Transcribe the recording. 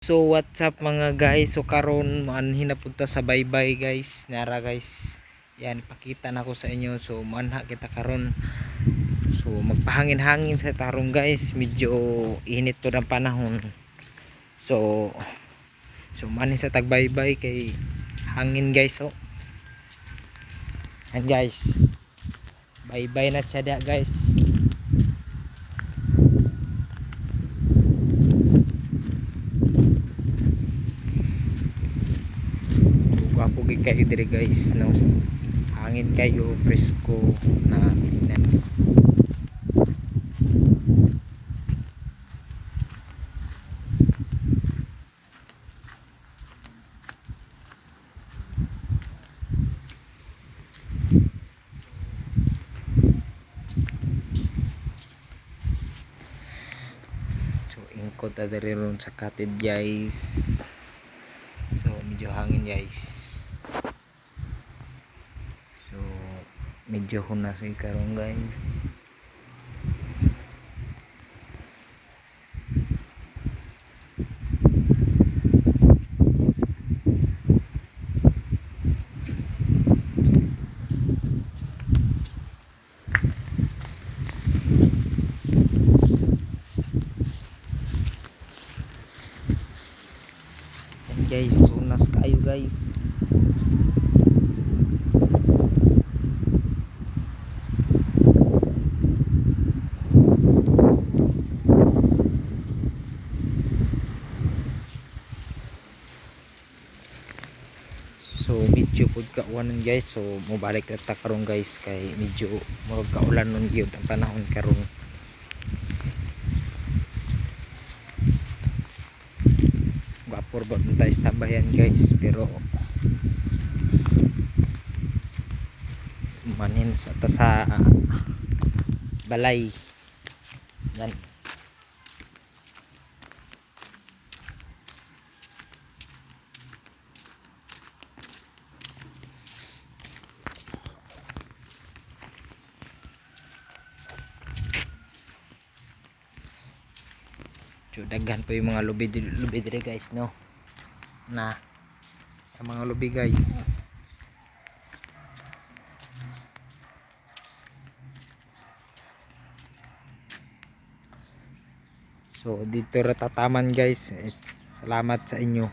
So what's up mga guys, so karon manhin na punta sa baybay guys, nara guys, yan pakita na ko sa inyo. So manha kita karon, so magpahangin-hangin sa tarong guys, medyo init to ng panahon. So manhin sa tagbaybay kay hangin guys. So and guys, baybay na siya da guys. Wapo gid kayo dire guys, no, hangin kayo, fresco na tingnan. So ingkot ta dire ron sa cottage guys. So medyo hangin guys. So medyo hunasay karon guys. Yan guys, unas kayo guys. So medyo pud kaulan guys, so mobalik ta karon guys kay medyo murag kaulan nun gyud ang panahon karon. Vapor ba tayo tambayan guys, pero manin sa balay yan. So daghan po yung mga lubi dire guys, no, na ang mga lubi guys. So dito ratataman guys. Salamat sa inyo.